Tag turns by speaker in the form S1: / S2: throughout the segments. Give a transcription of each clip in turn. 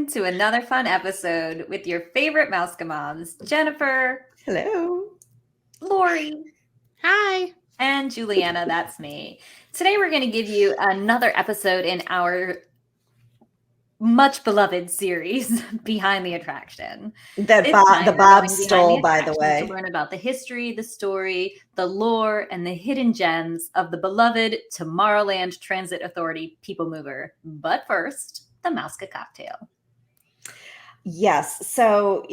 S1: welcome to another fun episode with your favorite Mouska moms, Jennifer.
S2: Hello.
S1: Lori.
S3: Hi.
S1: And Juliana, that's me. Today we're going to give you another episode in our much beloved series, Behind the Attraction.
S2: That the Bob stole, by the way.
S1: To learn about the history, the story, the lore, and the hidden gems of the beloved Tomorrowland Transit Authority people mover. But first, the Mouska cocktail.
S2: Yes. So,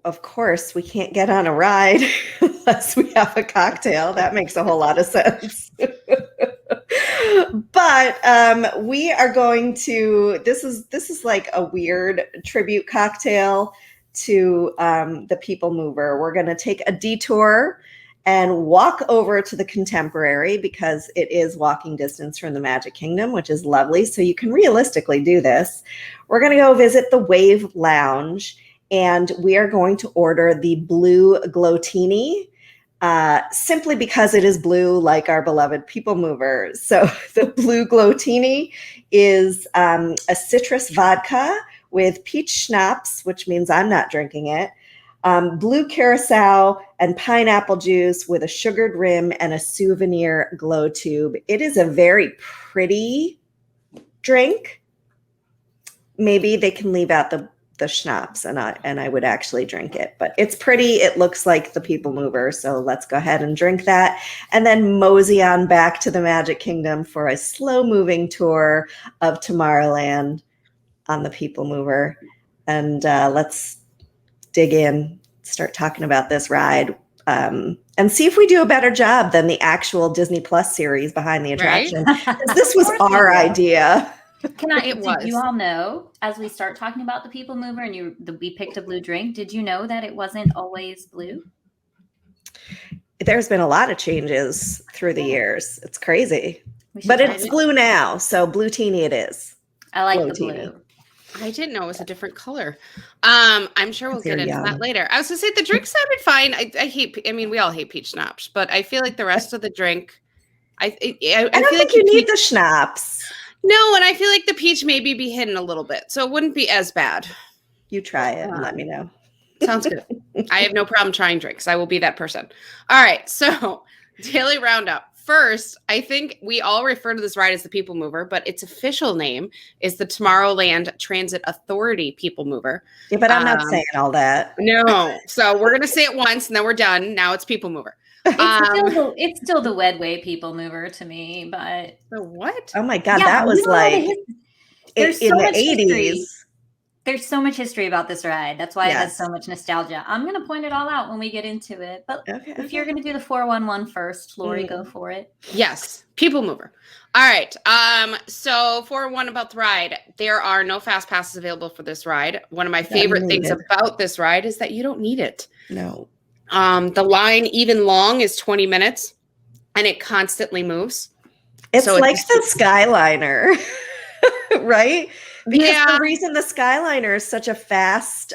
S2: of course, we can't get on a ride unless we have a cocktail. That makes a whole lot of sense. But we are going to, this is like a weird tribute cocktail to the people mover. We're going to take a detour and walk over to the Contemporary because it is walking distance from the Magic Kingdom, which is lovely. So you can realistically do this. We're going to go visit the Wave Lounge, and we are going to order the blue Glowtini, simply because it is blue like our beloved people mover. So the blue Glowtini is a citrus vodka with peach schnapps, which means I'm not drinking it, blue curacao and pineapple juice with a sugared rim and a souvenir glow tube. It is a very pretty drink. Maybe they can leave out the schnapps and I would actually drink it, but it's pretty. It looks like the people mover. So let's go ahead and drink that and then mosey on back to the Magic Kingdom for a slow moving tour of Tomorrowland on the people mover. And let's dig in, start talking about this ride, and see if we do a better job than the actual Disney Plus series Behind the Attraction. Right? This was our idea.
S1: Did you all know, as we start talking about the people mover and we picked a blue drink, did you know that it wasn't always blue?
S2: There's been a lot of changes through the years. It's crazy. But it's blue now, so Glowtini it is.
S1: I like the blue.
S3: I didn't know it was a different color. I'm sure we'll get into that later. I was going to say the drink sounded fine. We all hate peach schnapps, but I feel like the rest of the drink, I
S2: don't think you need the schnapps.
S3: No, and I feel like the peach maybe be hidden a little bit, so it wouldn't be as bad.
S2: You try it and let me know.
S3: Sounds good. I have no problem trying drinks. I will be that person. All right, so daily roundup. First, I think we all refer to this ride as the People Mover, but its official name is the Tomorrowland Transit Authority People Mover.
S2: Yeah, but I'm not saying all that.
S3: No. So we're going to say it once and then we're done. Now it's People Mover.
S1: It's still the Wedway People Mover to me, but
S3: the what?
S2: Oh my God, that was like in the 80s.
S1: There's so much history about this ride. That's why it has so much nostalgia. I'm going to point it all out when we get into it. But if you're going to do the 411 first, Lori, go for it.
S3: Yes, People Mover. All right. So 411 about the ride. There are no fast passes available for this ride. One of my favorite things about this ride is that you don't need it.
S2: No.
S3: The line, even long, is 20 minutes, and it constantly moves.
S2: It's like the Skyliner, right? Because the reason the Skyliner is such a fast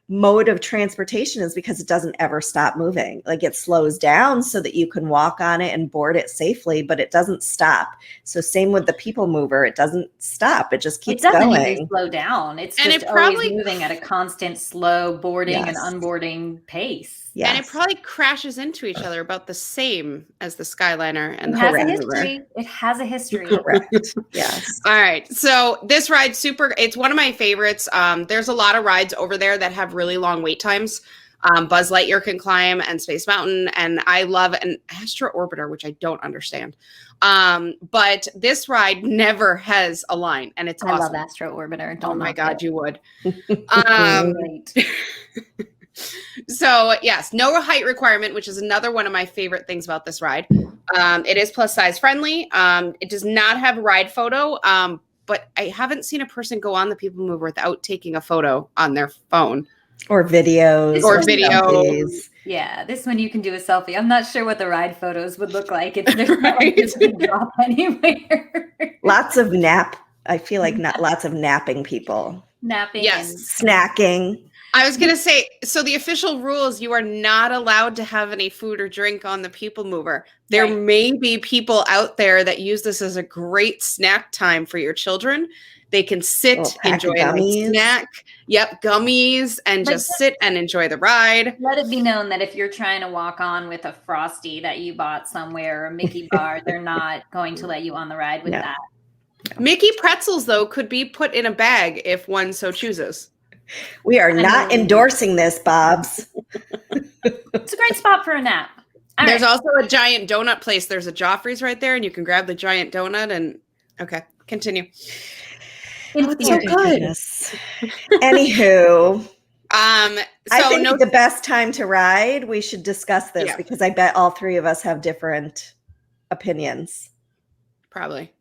S2: mode of transportation is because it doesn't ever stop moving. Like it slows down so that you can walk on it and board it safely, but it doesn't stop. So same with the People Mover. It doesn't stop. It just keeps going. It doesn't even
S1: slow down. It's just always moving at a constant slow boarding and unboarding pace.
S3: Yes. And it probably crashes into each other about the same as the Skyliner and
S1: it has a history. It has a history.
S2: Correct. Yes.
S3: All right. So this ride's it's one of my favorites. There's a lot of rides over there that have really long wait times. Buzz Lightyear can climb and Space Mountain. And I love an Astro Orbiter, which I don't understand. But this ride never has a line, and it's awesome.
S1: I love Astro Orbiter.
S3: Oh my God, you would. So yes, no height requirement, which is another one of my favorite things about this ride. It is plus size friendly. It does not have a ride photo, but I haven't seen a person go on the People Mover without taking a photo on their phone.
S2: Or videos.
S3: Or videos.
S1: Yeah, this one you can do a selfie. I'm not sure what the ride photos would look like. There's not like it's going to drop anywhere.
S2: Lots of I feel like lots of napping people.
S1: Napping.
S3: Yes.
S1: And
S2: snacking.
S3: I was going to say, so the official rules, you are not allowed to have any food or drink on the People Mover. There may be people out there that use this as a great snack time for your children. They can sit,
S2: Little pack
S3: enjoy
S2: of
S3: a nice
S2: gummies.
S3: snack. Yep, gummies, and
S1: Like,
S3: just sit and enjoy the ride.
S1: let it be known that if you're trying to walk on with a Frosty that you bought somewhere, or a Mickey bar, they're not going to let you on the ride with
S2: No.
S1: that.
S3: Mickey pretzels, though, could be put in a bag if one so chooses.
S2: We are not
S1: mean-
S2: endorsing this, Bobs.
S1: It's a great spot for a nap. All
S3: There's
S1: right.
S3: also a giant donut place. There's a Joffrey's right there, and you can grab the giant donut. And okay, continue.
S1: In
S3: it's
S1: theory.
S3: so good.
S2: Goodness. Anywho,
S3: I
S2: I think the best time to ride, we should discuss this
S3: Yeah.
S2: because I bet all three of us have different opinions.
S3: probably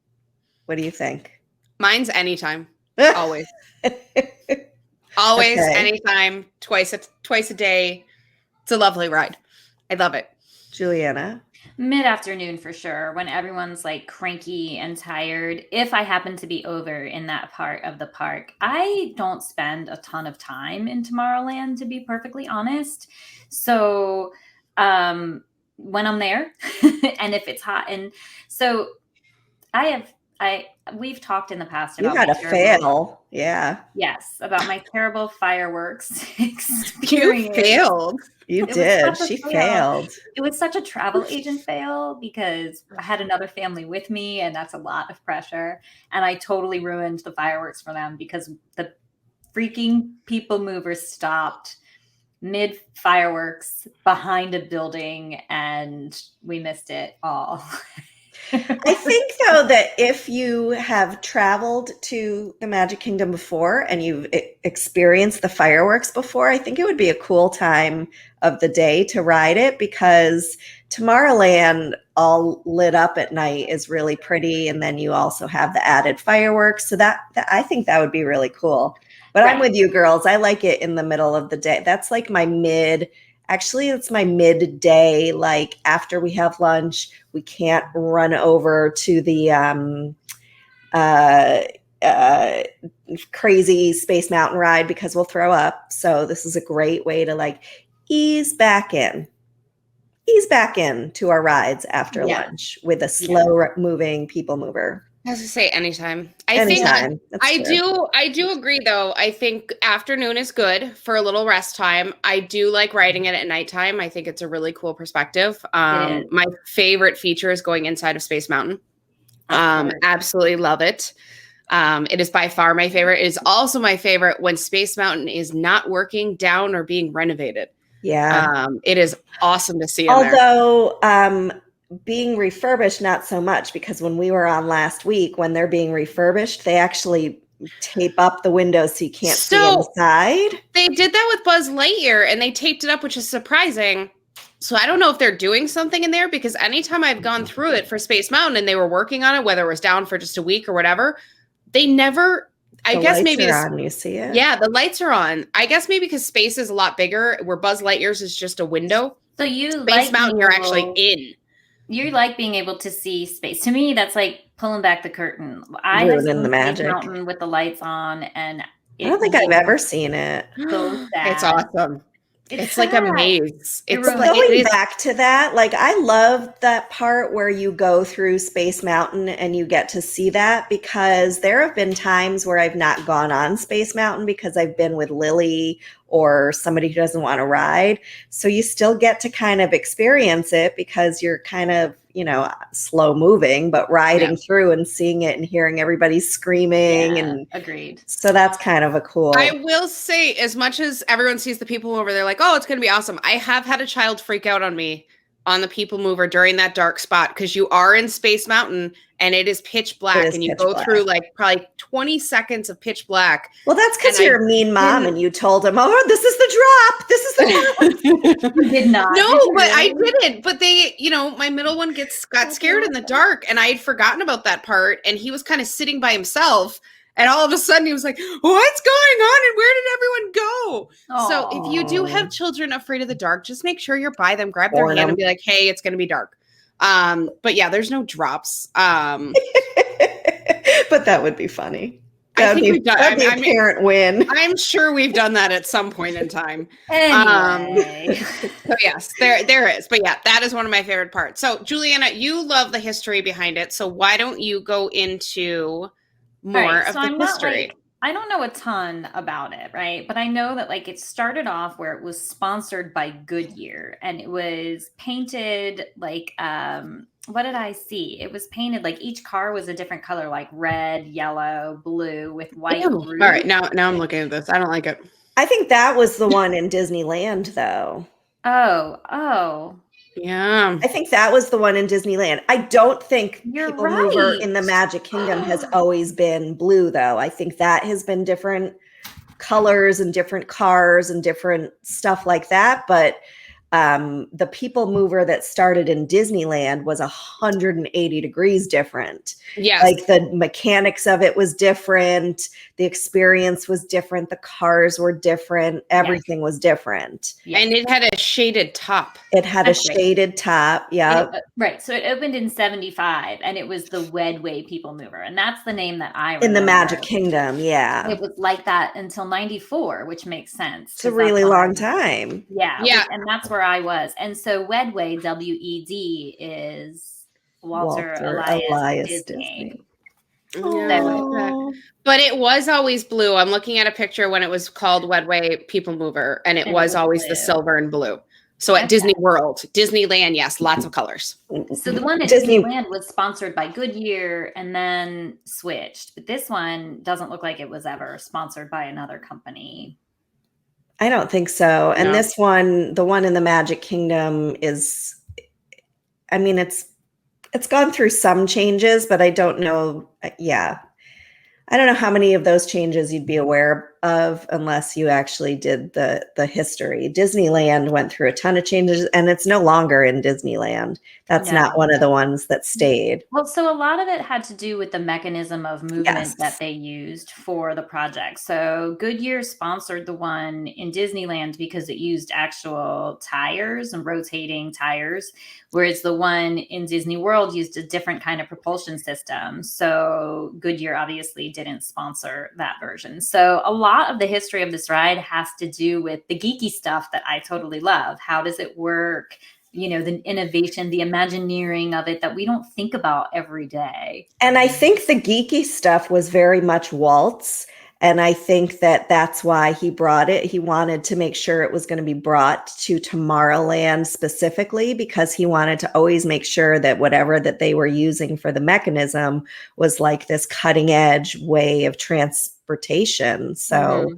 S2: What do you think?
S3: mine's anytime, always, always,
S2: Okay.
S3: anytime, twice a day. It's a lovely ride. I love it.
S2: Juliana?
S1: Mid-afternoon for sure, when everyone's like cranky and tired. If I happen to be over in that part of the park, I don't spend a ton of time in Tomorrowland, to be perfectly honest. So when I'm there and if it's hot, and so we've talked in the past
S2: You
S1: about
S2: had
S1: my
S2: a
S1: terrible-
S2: fail. Yeah.
S1: Yes, about my terrible fireworks
S3: You
S1: experience.
S3: failed.
S2: You
S1: was
S2: did.
S1: such a
S2: She
S1: fail.
S2: failed.
S1: It was such a travel agent fail because I had another family with me, and that's a lot of pressure. And I totally ruined the fireworks for them because the freaking people mover stopped mid fireworks behind a building, and we missed it all.
S2: I think, though, that if you have traveled to the Magic Kingdom before and you've experienced the fireworks before, I think it would be a cool time of the day to ride it because Tomorrowland all lit up at night is really pretty. And then you also have the added fireworks. So that I think that would be really cool. But I'm
S1: Right.
S2: with you girls. I like it in the middle of the day. That's like my actually, it's my midday, like after we have lunch, we can't run over to the crazy Space Mountain ride because we'll throw up. So this is a great way to like ease back in to our rides after
S1: Yeah.
S2: lunch with a slow moving people mover.
S3: As I say, anytime.
S2: Anytime. That's
S3: I
S2: true.
S3: do agree though. I think afternoon is good for a little rest time. I do like riding it at nighttime. I think it's a really cool perspective.
S1: It is.
S3: My favorite feature is going inside of Space Mountain.
S1: Of course.
S3: Absolutely love it. It is by far my favorite. It is also my favorite when Space Mountain is not working down or being renovated.
S2: Yeah.
S3: It is awesome to see in there.
S2: Although being refurbished, not so much, because when we were on last week, when they're being refurbished, they actually tape up the windows so you can't see inside.
S3: They did that with Buzz Lightyear and they taped it up, which is surprising. So I don't know if they're doing something in there because anytime I've gone through it for Space Mountain and they were working on it, whether it was down for just a week or whatever, they never, I
S2: The
S3: guess
S2: lights
S3: maybe,
S2: are on, you see it?
S3: yeah, the lights are on. I guess maybe because space is a lot bigger where Buzz Lightyear's is just a window.
S1: So you
S3: Space
S1: like
S3: Mountain,
S1: being
S3: you're actually
S1: able-
S3: in.
S1: You like being able to see space. To me, that's like pulling back the curtain. I
S2: Ruining
S1: have seen
S2: the
S1: Space
S2: magic.
S1: Mountain with the lights on, and
S2: I don't think I've ever seen it.
S1: So sad.
S3: It's awesome. It's like a
S1: sad.
S3: maze.
S1: It
S3: It's
S1: ruins-
S3: like,
S2: Going
S3: it is,
S2: back to that, like I love that part where you go through Space Mountain and you get to see that because there have been times where I've not gone on Space Mountain because I've been with Lily or somebody who doesn't want to ride. So you still get to kind of experience it because you're kind of, slow moving, but riding through and seeing it and hearing everybody screaming.
S1: Yeah,
S2: And
S1: agreed.
S2: so that's kind of a cool.
S3: I will say, as much as everyone sees the people mover, they're like, oh, it's going to be awesome. I have had a child freak out on me on the people mover during that dark spot because you are in Space Mountain and it is pitch black
S2: is
S3: and you
S2: pitch
S3: go
S2: black.
S3: through like probably 20 seconds of pitch black.
S2: Well, that's because
S3: And I
S2: you're a mean mom and you told him, oh, this is the drop. This is the drop.
S1: You did not.
S3: No,
S1: Did you
S3: but I
S1: really?
S3: didn't. But they, my middle one got scared in the dark and I had forgotten about that part. And he was kind of sitting by himself. And all of a sudden he was like, what's going on? And where did everyone go? So if you do have children afraid of the dark, just make sure you're by them, grab their
S2: Warn
S3: hand
S2: them.
S3: and be like, hey, it's going to be dark. But yeah, there's no drops.
S2: But that would be funny.
S3: I think we've done-
S2: That'd be a
S3: I mean-
S2: parent win.
S3: I'm sure we've done that at some point in time.
S1: Anyway.
S3: So yes, there is. But yeah, that is one of my favorite parts. So Juliana, you love the history behind it. So why don't you go into more
S1: right,
S3: of
S1: so
S3: the
S1: I'm not
S3: history.
S1: like, I don't know a ton about it, right? But I know that like it started off where it was sponsored by Goodyear and it was painted like what did I see? It was painted like each car was a different color, like red, yellow, blue with white
S3: Ew.
S1: roof.
S3: All right, now I'm looking at this. I don't like it.
S2: I think that was the one in Disneyland, though.
S1: Oh.
S3: Yeah.
S2: I think that was the one in Disneyland. I don't think
S1: You're
S2: People Mover
S1: right.
S2: in the Magic Kingdom has always been blue, though. I think that has been different colors and different cars and different stuff like that. But the People Mover that started in Disneyland was 180 degrees different.
S3: Yes.
S2: Like the mechanics of it was different. The experience was different. The cars were different. Everything was different.
S1: Yes.
S3: And it had a shaded top.
S2: It had
S1: That's
S2: a
S1: right.
S2: shaded top. Yeah.
S1: Right. So it opened in 75 and it was the Wedway People Mover. And that's the name that I remember.
S2: In the Magic Kingdom. Yeah.
S1: It was like that until 94, which makes sense.
S2: It's a really long time.
S1: Yeah. And that's where I was. And so Wedway, W-E-D, is Walter Elias Disney.
S2: Oh.
S3: But it was always blue. I'm looking at a picture when it was called Wedway People Mover, and it was always the silver and blue. So at Disney World, Disneyland, yes, lots of colors.
S1: So the one at Disneyland was sponsored by Goodyear and then switched. But this one doesn't look like it was ever sponsored by another company.
S2: I don't think so. And this one, the one in the Magic Kingdom is, I mean, it's gone through some changes, but I don't know. Yeah. I don't know how many of those changes you'd be aware of unless you actually did the history. Disneyland went through a ton of changes and it's no longer in Disneyland. That's not one of the ones that stayed.
S1: Well, so a lot of it had to do with the mechanism of movement that they used for the project. So Goodyear sponsored the one in Disneyland because it used actual tires and rotating tires, whereas the one in Disney World used a different kind of propulsion system. So Goodyear obviously didn't sponsor that version. So a lot of the history of this ride has to do with the geeky stuff that I totally love. How does it work? You know, the innovation, the Imagineering of it that we don't think about every day.
S2: And I think the geeky stuff was very much Walt's. And I think that that's why he brought it. He wanted to make sure it was going to be brought to Tomorrowland specifically because he wanted to always make sure that whatever that they were using for the mechanism was like this cutting edge way of transportation. So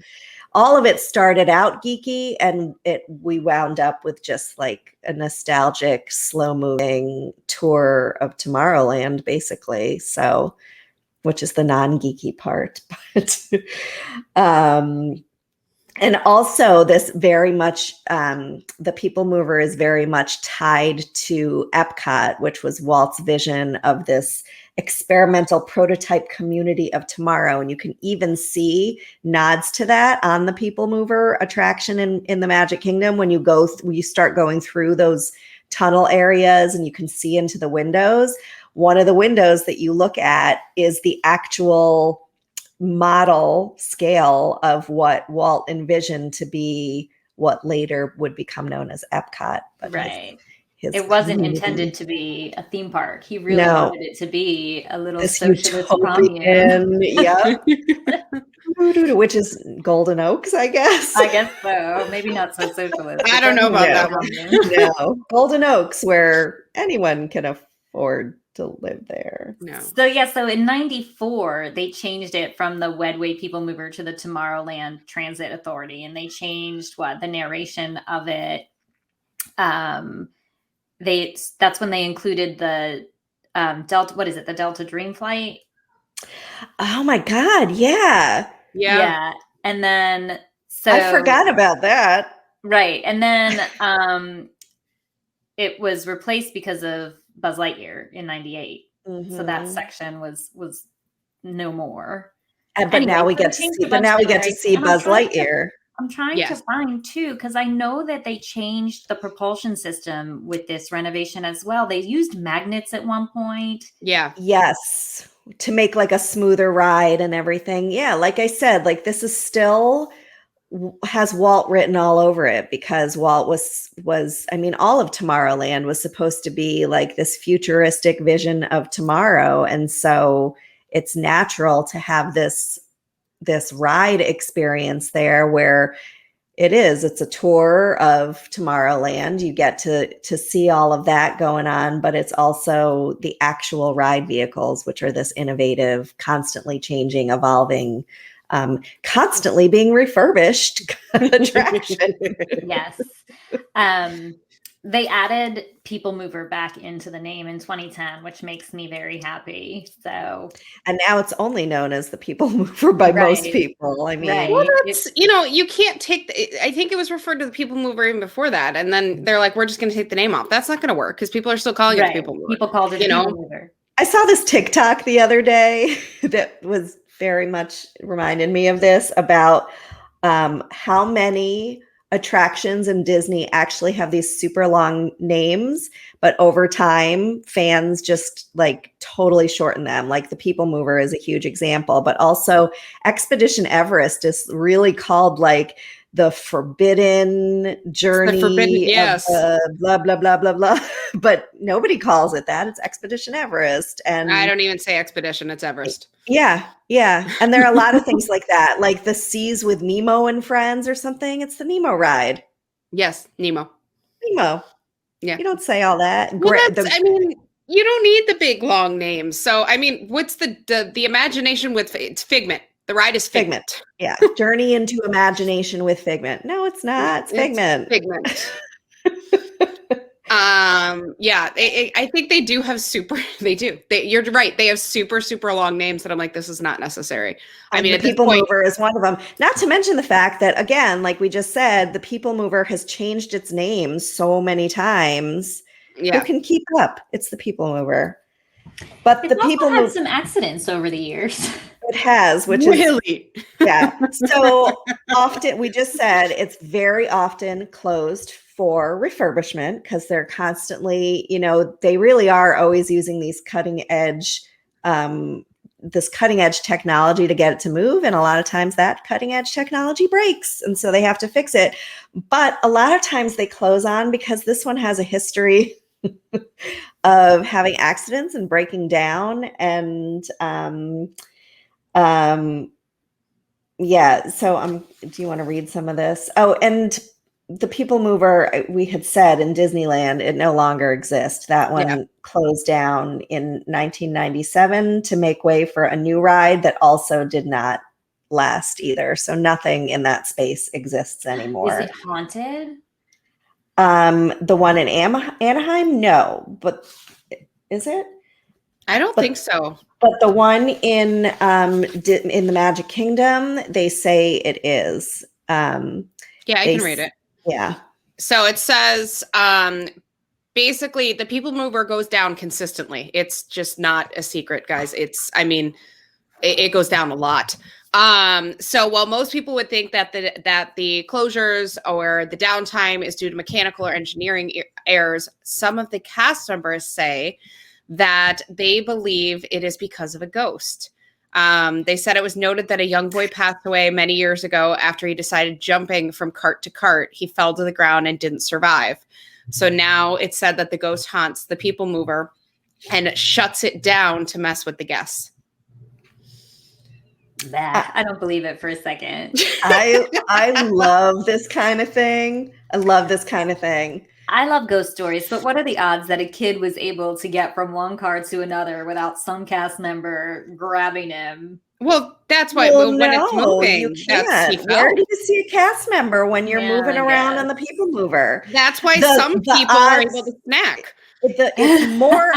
S2: all of it started out geeky and we wound up with just like a nostalgic, slow moving tour of Tomorrowland, basically. So, which is the non-geeky part. But, and also this very much, the People Mover is very much tied to Epcot, which was Walt's vision of this experimental prototype community of tomorrow. And you can even see nods to that on the People Mover attraction in the Magic Kingdom when you start going through those tunnel areas and you can see into the windows. One of the windows that you look at is the actual model scale of what Walt envisioned to be what later would become known as Epcot. But
S1: it wasn't intended to be a theme park. He really wanted it to be a little socialist commune.
S2: Yeah. Which is Golden Oaks, I guess.
S1: I guess so. Maybe not so socialist.
S3: I don't know about that one.
S2: No. Golden Oaks, where anyone can afford to live there.
S3: No.
S1: So in 94, they changed it from the Wedway People Mover to the Tomorrowland Transit Authority. And they changed the narration of it. That's when they included the Delta, what is it? The Delta Dream Flight.
S2: Oh my God. Yeah.
S1: And then,
S2: I forgot about that.
S1: Right. And then, it was replaced because of Buzz Lightyear in 98. So that section was no more.
S2: But anyway, now we get to see Buzz Lightyear.
S1: I'm trying to find too, because I know that they changed the propulsion system with this renovation as well. They used magnets at one point.
S3: Yeah.
S2: Yes. To make like a smoother ride and everything. Yeah. Like I said, like this is still has Walt written all over it because Walt was, I mean, all of Tomorrowland was supposed to be like this futuristic vision of tomorrow. And so it's natural to have this ride experience there where it's a tour of Tomorrowland. You get to see all of that going on, but it's also the actual ride vehicles, which are this innovative, constantly changing, evolving, constantly being refurbished attraction.
S1: Yes. They added People Mover back into the name in 2010, which makes me very happy. So,
S2: and now it's only known as the People Mover by most people. I mean,
S1: right.
S3: That's, you can't take. I think it was referred to the People Mover even before that, and then they're like, "We're just going to take the name off." That's not going to work because people are still calling it the People Mover.
S1: People called it the People Mover.
S2: I saw this TikTok the other day that was very much reminded me of this about how many attractions in Disney actually have these super long names, but over time fans just like totally shorten them. Like the People Mover is a huge example, but also Expedition Everest is really called like the Forbidden Journey,
S3: yes,
S2: of blah blah blah blah blah. But nobody calls it that. It's Expedition Everest, and
S3: I don't even say Expedition. It's Everest.
S2: Yeah. And there are a lot of things like that, like the Seas with Nemo and Friends or something. It's the Nemo ride.
S3: Yes, Nemo.
S2: Yeah. You don't say all that.
S3: Well, I mean, you don't need the big long names. So, I mean, what's the imagination with it's Figment? The ride is Figment.
S2: Yeah. Journey into Imagination with Figment. No, it's not. It's Figment.
S3: Figment. Yeah, I think they do have they do. You're right. They have super long names that I'm like, this is not necessary. I mean,
S2: the People Mover is one of them. Not to mention the fact that, again, like we just said, the People Mover has changed its name so many times.
S3: Yeah.
S2: Who can keep up? It's the People Mover. But the People
S1: Mover had some accidents over the years.
S2: It has, which
S3: really?
S2: is yeah. So often, we just said it's very often closed for refurbishment because they're constantly, they really are always using these cutting edge technology to get it to move. And a lot of times that cutting edge technology breaks. And so they have to fix it. But a lot of times they close on because this one has a history of having accidents and breaking down. And yeah. So do you want to read some of this? Oh, and the People Mover, we had said in Disneyland, it no longer exists. That one closed down in 1997 to make way for a new ride that also did not last either. So nothing in that space exists anymore.
S1: Is it haunted?
S2: The one in Anaheim? No, but is it?
S3: I don't think so.
S2: But the one in the Magic Kingdom, they say it is.
S3: Yeah, I can read it.
S2: Yeah.
S3: So it says, basically, the People Mover goes down consistently. It's just not a secret, guys. It goes down a lot. So while most people would think that the closures or the downtime is due to mechanical or engineering errors, some of the cast members say that they believe it is because of a ghost. They said it was noted that a young boy passed away many years ago after he decided jumping from cart to cart. He fell to the ground and didn't survive. So now it's said that the ghost haunts the People Mover and shuts it down to mess with the guests.
S1: I don't believe it for a second.
S2: I love this kind of thing. I love ghost stories, but what are the odds that a kid was able to get from one car to another without some cast member grabbing him?
S3: Well, that's why when it's moving,
S2: you can't. Where do you see a cast member when you're moving around on the People Mover?
S3: That's why some people are able to snack.
S2: It's more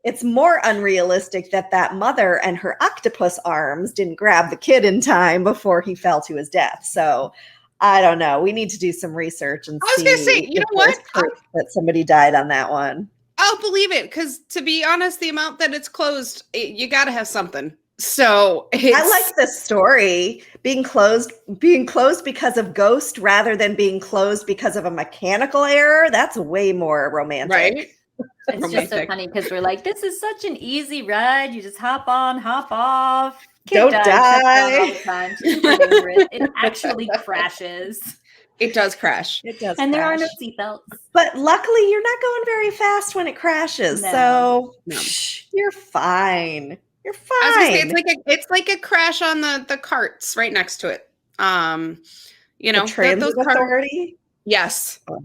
S2: it's more unrealistic that mother and her octopus arms didn't grab the kid in time before he fell to his death. So I don't know. We need to do some research and
S3: I was going to say, you know what?
S2: That somebody died on that one.
S3: I'll believe it because, to be honest, the amount that it's closed, you got to have something. So
S2: I like the story being closed because of ghost rather than being closed because of a mechanical error. That's way more romantic,
S3: right?
S1: It's just so funny because we're like, this is such an easy ride. You just hop on, hop off.
S2: Don't die.
S1: It actually crashes.
S3: It does crash.
S2: It does.
S1: And
S2: crash.
S1: there are no seatbelts.
S2: But luckily, you're not going very fast when it crashes.
S3: No.
S2: You're fine. You're
S3: I was gonna say
S2: fine.
S3: it's like a crash on the carts right next to it. You
S2: The
S3: know, those
S2: Transit
S3: carts.
S2: Authority.
S3: Yes.
S2: Oh,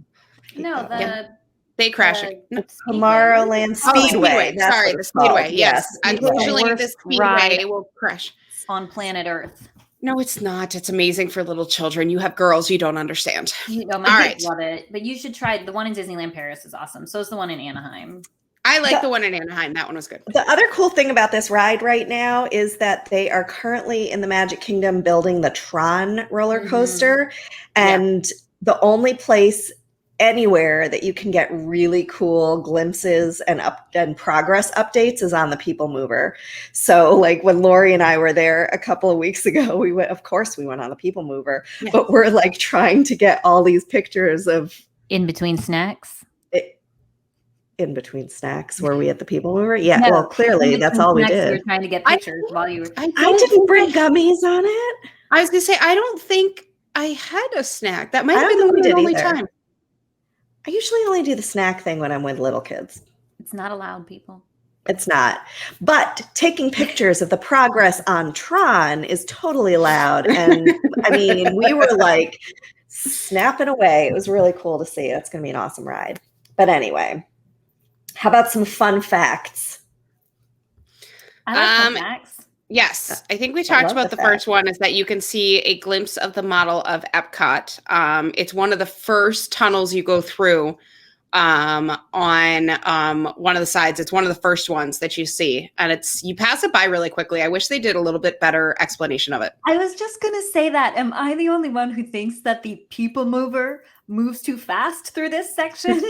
S2: hate
S1: No,
S2: that one.
S3: They crash it. No.
S2: The
S1: Speedway. What is it
S2: Tomorrowland
S3: Oh, the
S1: called?
S2: Speedway.
S3: Speedway.
S2: That's
S3: Sorry,
S2: what
S3: the
S2: it's called.
S3: Speedway.
S2: Yes,
S3: Yes.
S1: It's the
S2: Speedway.
S3: Unfortunately, the
S1: worst
S3: Speedway
S1: ride
S3: will crash.
S1: on planet Earth.
S3: No, it's not. It's amazing for little children. You have girls, you don't understand.
S1: You know, my
S3: All
S1: kids
S3: right.
S1: love it, but you should try the one in Disneyland Paris is awesome. So is the one in Anaheim.
S3: I like the one in Anaheim. That one was good.
S2: The other cool thing about this ride right now is that they are currently in the Magic Kingdom building the Tron roller coaster. And the only place anywhere that you can get really cool glimpses and progress updates is on the People Mover. So like when Lori and I were there a couple of weeks ago, we went on the People Mover, but we're like trying to get all these pictures of
S1: in between snacks.
S2: In between snacks, were we at the People Mover? Yeah,
S1: No,
S2: well, clearly that's all we
S1: You
S2: did.
S1: were trying to get pictures while you were.
S2: I didn't bring gummies on it.
S3: I was gonna say I don't think I had a snack. That might
S2: I
S3: have
S2: don't
S3: been the
S2: think we
S3: one and
S2: did
S3: only
S2: either.
S3: time.
S2: I usually only do the snack thing when I'm with little kids.
S1: It's not allowed, people.
S2: It's not. But taking pictures of the progress on Tron is totally allowed. And I mean, we were like snapping away. It was really cool to see. It's going to be an awesome ride. But anyway, how about some fun facts?
S1: I like fun facts.
S3: Yes, I think we talked about the first one is that you can see a glimpse of the model of Epcot. It's one of the first tunnels you go through on one of the sides. It's one of the first ones that you see, and you pass it by really quickly. I wish they did a little bit better explanation of it.
S1: I was just going to say that. Am I the only one who thinks that the People Mover moves too fast through this section?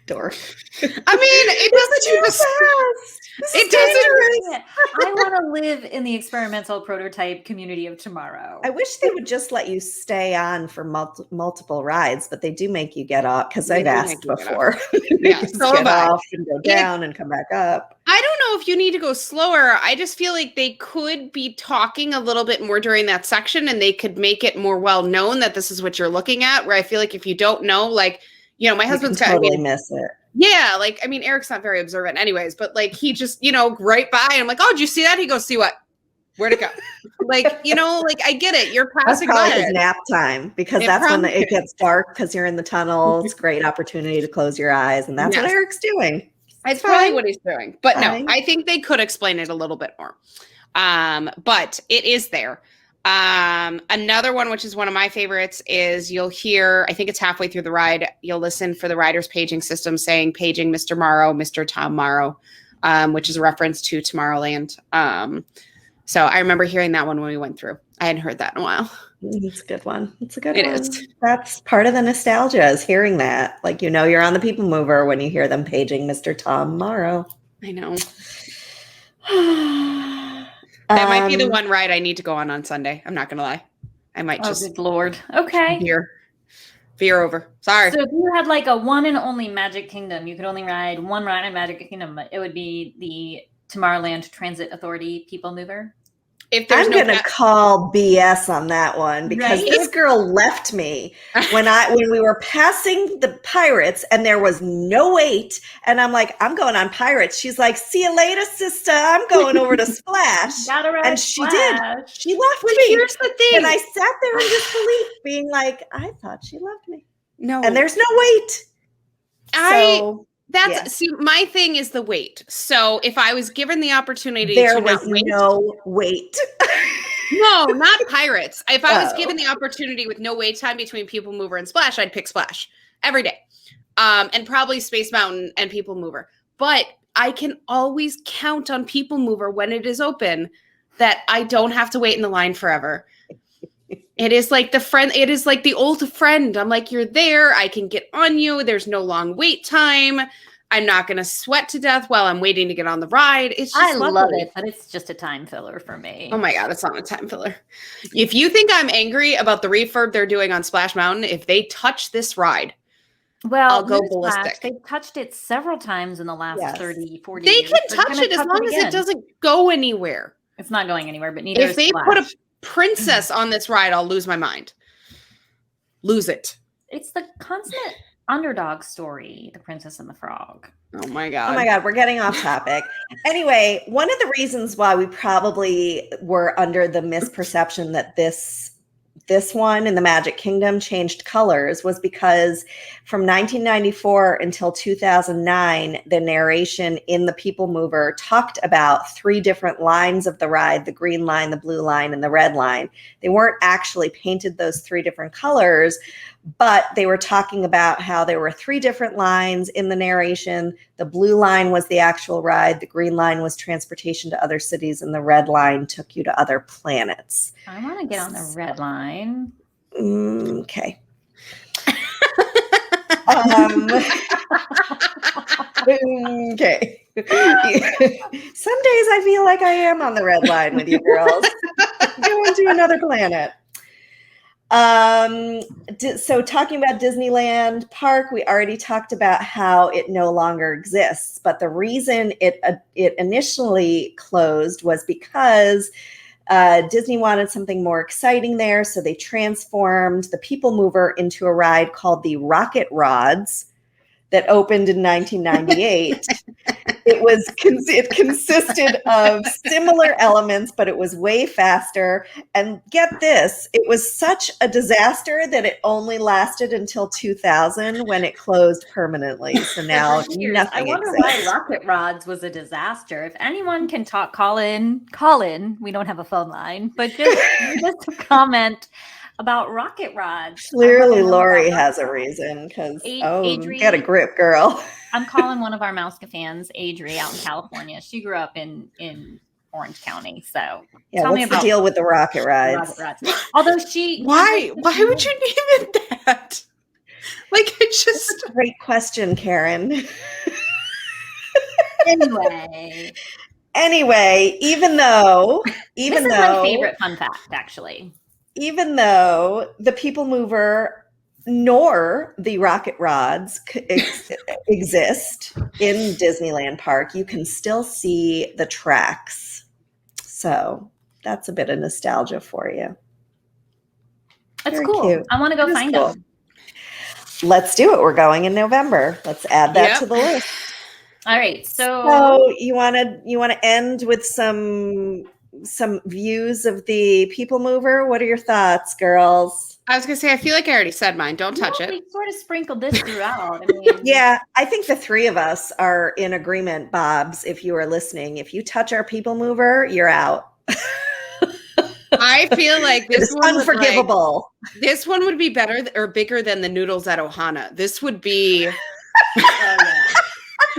S2: Dork.
S3: I mean, it doesn't too fast. It doesn't.
S1: I want to live in the experimental prototype community of tomorrow.
S2: I wish they would just let you stay on for multiple rides, but they do make you get off because I've asked before.
S3: Yeah, so
S2: get off and go down and come back up.
S3: I don't know if you need to go slower. I just feel like they could be talking a little bit more during that section, and they could make it more well known that this is what you're looking at. Where I feel like if you don't know, like, you know, my husband's
S2: totally miss it.
S3: Yeah, like, I mean, Eric's not very observant anyways, but like he just, you know, right by, and I'm like, oh, did you see that? He goes, see what? Where'd it go? Like, you know, like I get it. You're passing by.
S2: That's probably his nap time because that's when it gets dark because you're in the tunnel. It's a great opportunity to close your eyes, and that's what Eric's doing.
S3: It's probably what he's doing. But no, I think they could explain it a little bit more. But it is there. Another one, which is one of my favorites, is you'll hear, I think it's halfway through the ride, you'll listen for the rider's paging system saying paging Mr. Morrow, Mr. Tom Morrow, which is a reference to Tomorrowland. So I remember hearing that one when we went through. I hadn't heard that in a while.
S2: It's a good one. It's a good one.
S3: It is.
S2: That's part of the nostalgia is hearing that. Like, you know, you're on the People Mover when you hear them paging Mr. Tom Morrow.
S3: I know. That might be the one ride I need to go on Sunday. I'm not going to lie. I might just.
S1: Good Lord. Okay.
S3: Veer over. Sorry.
S1: So if you had like a one and only Magic Kingdom, you could only ride one ride in Magic Kingdom. It would be the Tomorrowland Transit Authority People Mover.
S2: If I'm going to call BS on that one because this girl left me when we were passing the Pirates and there was no wait. And I'm like, I'm going on Pirates. She's like, see you later, sister. I'm going over to Splash. And she did. She left me.
S3: Here's the thing.
S2: And I sat there in disbelief being like, I thought she loved me.
S3: No.
S2: And there's no wait.
S3: See, my thing is the wait. So if I was given the opportunity
S2: there was no wait.
S3: No, not Pirates. If I was given the opportunity with no wait time between People Mover and Splash, I'd pick Splash every day. And probably Space Mountain and People Mover. But I can always count on People Mover when it is open that I don't have to wait in the line forever. It is like the old friend. I'm like, you're there. I can get on you. There's no long wait time. I'm not going to sweat to death while I'm waiting to get on the ride. It's just
S1: I love it, but it's just a time filler for me.
S3: Oh my God, it's not a time filler. If you think I'm angry about the refurb they're doing on Splash Mountain, if they touch this ride, I'll go ballistic.
S1: They've touched it several times in the last 30, 40
S3: years.
S1: They
S3: can touch it as long as it doesn't go anywhere.
S1: It's not going anywhere, but neither
S3: if they
S1: Splash.
S3: Put a princess on this ride, I'll lose my mind. Lose it.
S1: It's the constant underdog story, The Princess and the Frog.
S3: Oh my
S2: Oh
S3: God.
S2: my God, we're getting off topic. Anyway, one of the reasons why we probably were under the misperception that this one in the Magic Kingdom changed colors was because from 1994 until 2009, the narration in the People Mover talked about 3 different lines of the ride: the green line, the blue line, and the red line. They weren't actually painted those 3 different colors, but they were talking about how there were 3 different lines in the narration. The blue line was the actual ride, the green line was transportation to other cities, and the red line took you to other planets.
S1: I want to get on the red line.
S2: Okay. Okay. Some days I feel like I am on the red line with you girls. Going to another planet. So talking about Disneyland Park, we already talked about how it no longer exists, but the reason it initially closed was because Disney wanted something more exciting there, so they transformed the People Mover into a ride called the Rocket Rods that opened in 1998. It consisted of similar elements, but it was way faster. And get this, it was such a disaster that it only lasted until 2000 when it closed permanently. So now nothing
S1: I wonder
S2: exists.
S1: why Rocket Rods was a disaster. If anyone can talk, call in. We don't have a phone line, but just a comment about Rocket Rods.
S2: Clearly, Lori has a reason because get a grip, girl.
S1: I'm calling one of our Mouska fans, Adri, out in California. She grew up in Orange County, so
S2: yeah. What's the deal with the Rocket Rides?
S1: Although
S3: why would you name it that? Like, it's just
S2: That's a great question, Karen. Anyway, even though
S1: this is my favorite fun fact, actually.
S2: Even though the People Mover nor the Rocket Rods exist in Disneyland Park, you can still see the tracks. So that's a bit of nostalgia for you.
S1: That's very cool. Cute. I want to go find them.
S2: Let's do it. We're going in November. Let's add that to the list.
S1: All right. So
S2: you want to end with some views of the People Mover. What are your thoughts, girls?
S3: I was gonna say, I feel like I already said mine. Don't touch it.
S1: We sort of sprinkled this throughout. I mean,
S2: yeah, I think the 3 of us are in agreement, Bobs. If you are listening, if you touch our People Mover, you're out.
S3: I feel like this one
S2: unforgivable.
S3: This one would be better or bigger than the noodles at Ohana. This would be.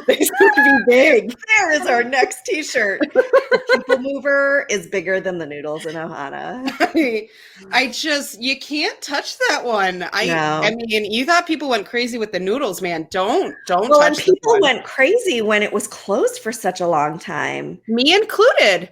S2: This would be big. There is our next T-shirt. The People Mover is bigger than the noodles in Ohana.
S3: You can't touch that one. I mean, you thought people went crazy with the noodles, man. Don't
S2: well, touch. And people went crazy when it was closed for such a long time.
S3: Me included.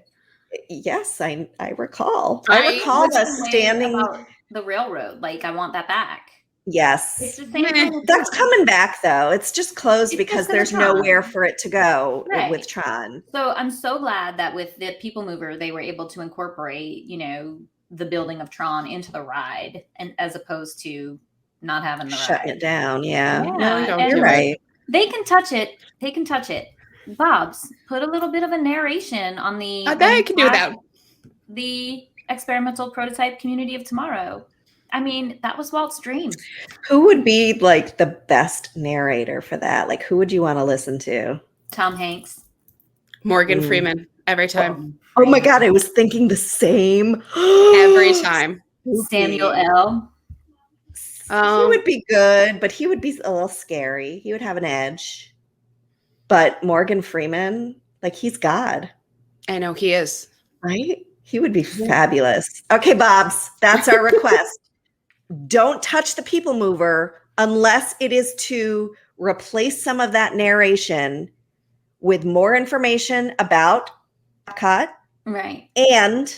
S2: Yes, I recall. I recall us standing
S1: about the railroad. Like, I want that back.
S2: Yes. It's the same That's coming back, though. It's just closed because there's nowhere for it to go with Tron.
S1: So I'm so glad that with the People Mover, they were able to incorporate, the building of Tron into the ride, and as opposed to not having the
S2: shutting it down. Yeah.
S1: No,
S2: you're right.
S1: They can touch it. Bobs, put a little bit of a narration on the.
S3: I can do that.
S1: The experimental prototype Community of Tomorrow. I mean, that was Walt's dream.
S2: Who would be like the best narrator for that? Like, who would you want to listen to?
S1: Tom Hanks.
S3: Morgan Freeman. Every time.
S2: Oh my God, I was thinking the same.
S3: Every time.
S1: Samuel L.
S2: He would be good, but he would be a little scary. He would have an edge. But Morgan Freeman, like, he's God.
S3: I know he is.
S2: Right? He would be fabulous. Okay, Bobs, that's our request. Don't touch the People Mover unless it is to replace some of that narration with more information about Epcot.
S1: Right.
S2: And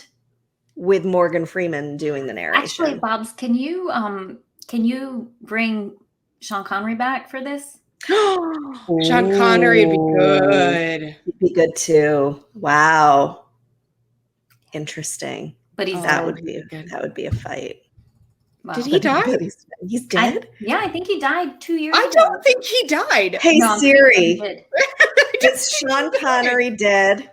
S2: with Morgan Freeman doing the narration.
S1: Actually, Bobs, can you bring Sean Connery back for this?
S3: Sean Connery would be good.
S2: He'd be good too. Wow. Interesting.
S1: But
S2: that would be a fight.
S1: Well,
S3: Did he die?
S2: He's dead?
S1: I think he died 2 years ago.
S3: I don't think he died.
S2: Hey,
S1: No, I'm pretty sure he
S2: Siri,
S1: did.
S2: is Sean Connery dead?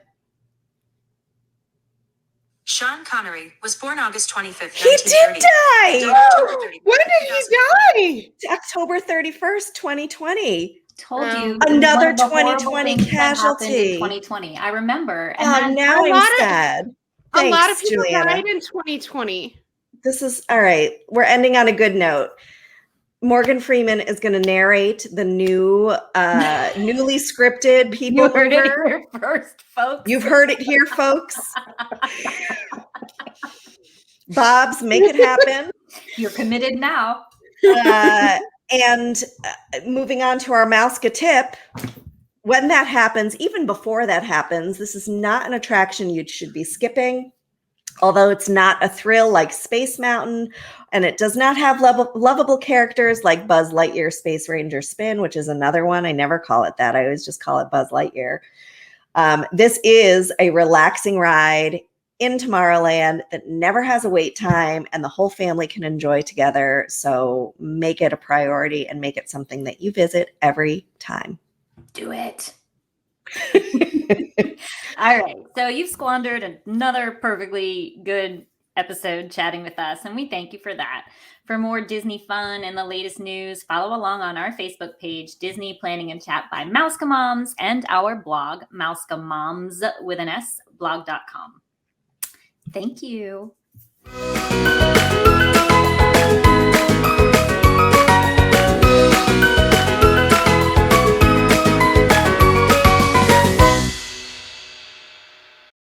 S4: Sean Connery was born August 25th,
S2: He did
S4: 1930.
S2: die!
S4: October 30th,
S3: When did he die?
S2: It's October 31st, 2020.
S1: Told you.
S2: Another
S1: one of the horrible
S2: 2020
S1: things that happened in
S2: casualty.
S1: 2020. I remember. And
S2: Oh,
S1: that's
S2: now I'm sad.
S3: A lot of
S2: Thanks,
S3: people
S2: Juliana.
S3: died in 2020.
S2: This is all right. We're ending on a good note. Morgan Freeman is going to narrate the new, newly scripted People
S1: you heard it
S2: Mover.
S1: here first, folks.
S2: You've heard it here, folks. Bob's, make it happen.
S1: You're committed now.
S2: And moving on to our Mouska tip. When that happens, even before that happens, this is not an attraction you should be skipping. Although it's not a thrill like Space Mountain, and it does not have lovable characters like Buzz Lightyear Space Ranger Spin, which is another one. I never call it that. I always just call it Buzz Lightyear. This is a relaxing ride in Tomorrowland that never has a wait time, and the whole family can enjoy together. So make it a priority and make it something that you visit every time.
S1: Do it. All right. So you've squandered another perfectly good episode chatting with us, and we thank you for that. For more Disney fun and the latest news, follow along on our Facebook page, Disney Planning and Chat by Mouska Moms, and our blog, mouskamoms with an S, blog.com. Thank you.